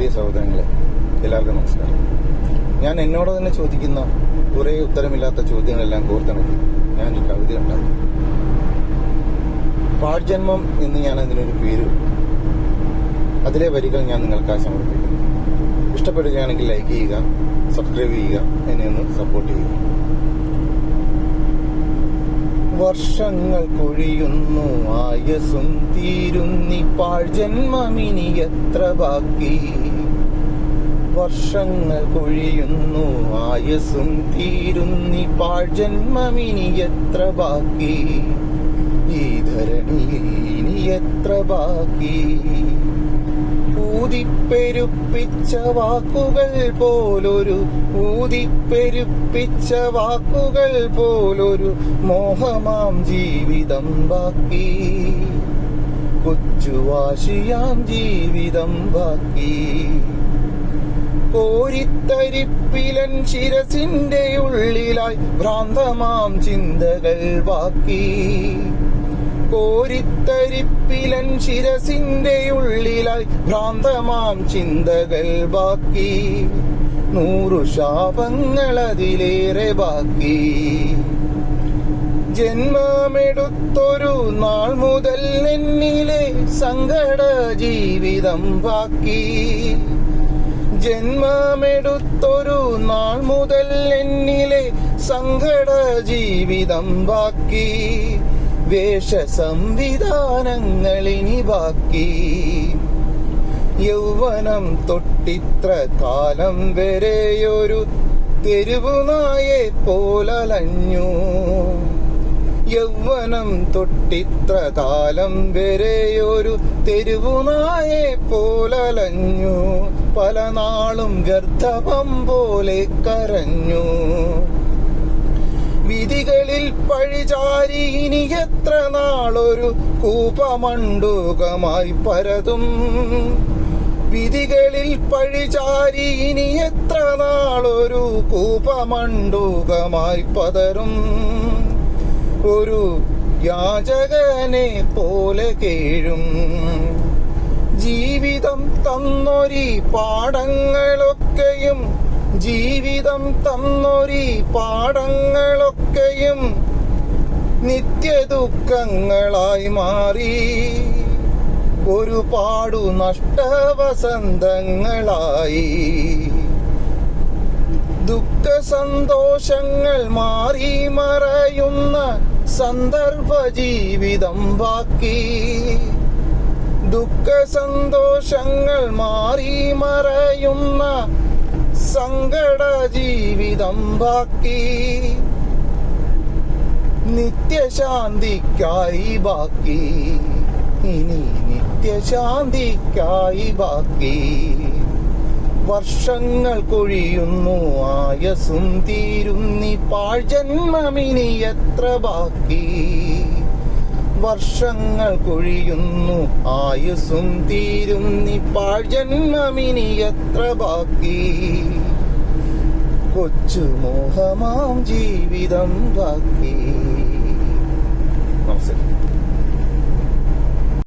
പ്രിയ സഹോദരങ്ങളെ, എല്ലാവർക്കും നമസ്കാരം. ഞാൻ എന്നോട് തന്നെ ചോദിക്കുന്ന കുറേ ഉത്തരമില്ലാത്ത ചോദ്യങ്ങളെല്ലാം കോർത്തിണക്കി ഞാൻ ഈ കവിത ഉണ്ടാക്കി. പാഴ്ജന്മം എന്ന് ഞാൻ അതിനൊരു പേര്. അതിലെ വരികൾ ഞാൻ നിങ്ങൾക്കായി സമർപ്പിക്കുന്നു. ഇഷ്ടപ്പെടുകയാണെങ്കിൽ ലൈക്ക് ചെയ്യുക, സബ്സ്ക്രൈബ് ചെയ്യുക, എന്നെ ഒന്ന് സപ്പോർട്ട് ചെയ്യുക. വർഷങ്ങൾ കൊഴിയുന്നു, ആയസും തീരുന്നി, പാഴ്ജന്മമിനി എത്ര ബാക്കി. വർഷങ്ങൾ കൊഴിയുന്നു, ആയസും തീരുന്നി, പാഴ്ജന്മമിനി എത്ര ബാക്കി. ഈ ധരണിയിൽ ഇനി എത്ര ബാക്കി. ഊതിപ്പെരുപ്പിച്ച വാക്കുകൾ പോലൊരു മോഹമാം ജീവിതം ബാക്കി. കൊച്ചുവാശിയാം ജീവിതം ബാക്കി. കോരിത്തരിപ്പിലൻ ശിരസിന്റെ ഉള്ളിലായി ഭ്രാന്തമാം ചിന്തകൾ ബാക്കി. കോരിത്തരിപ്പിലൻ ശിരസിന്റെ ഉള്ളിലായി ഭ്രാന്തമാം ചിന്തകൾ ബാക്കി. 100 ശാപങ്ങൾ അതിലേറെ ബാക്കി. ജന്മമെടുത്തൊരു നാൾ മുതൽ എന്നിലെ സങ്കട ജീവിതം ബാക്കി. ജന്മമെടുത്തൊരു നാൾ മുതൽ എന്നിലെ സങ്കട ജീവിതം ബാക്കി. വേഷ സംവിധാനങ്ങളിനി ബാക്കി. യൗവനം തൊട്ടിത്ര കാലം വരെയൊരു തെരുവുനായെ പോലലഞ്ഞു. യൗവനം തൊട്ടിത്ര കാലം വരെയൊരു തെരുവുനായെ പോലലഞ്ഞു. പല നാളും ഗർദ്ധപം പോലെ കരഞ്ഞു. വിധികളിൽ പഴിചാരി ഇനി എത്ര നാളൊരു കൂപമണ്ഡൂകമായി പരതും. വിധികളിൽ പഴിചാരി ഇനി എത്ര നാളൊരു കൂപമണ്ഡൂകമായി പതറും. ഒരു യാചകനെ പോലെ കേഴും. ജീവിതം തന്നൊരി പാഠങ്ങളൊക്കെയും നിത്യദുഃഖങ്ങളായി മാറി. ഒരുപാടു നഷ്ടവസന്തങ്ങളായി. ദുഃഖ സന്തോഷങ്ങൾ മാറി മറയുന്ന സന്ദർഭ ജീവിതം ബാക്കി. ദുഃഖ സന്തോഷങ്ങൾ മാറി മറയുന്ന സങ്കട ജീവിതം ബാക്കി. നിത്യശാന്തിക്കായി ബാക്കി. ഇനി നിത്യശാന്തിക്കായി ബാക്കി. വർഷങ്ങൾ കൊഴിയുന്നു, ആയസും തീരുന്നി, പാഴ്ജന്മമിനി എത്ര ബാക്കി. വർഷങ്ങൾ കൊഴിയുന്നു, ആയുസ്സും തീരുന്നി, പാഴ്ജന്മമിനി എത്ര ബാക്കി. കൊച്ചു മോഹമാം ജീവിതം ബാക്കി. നമസ്കാരം.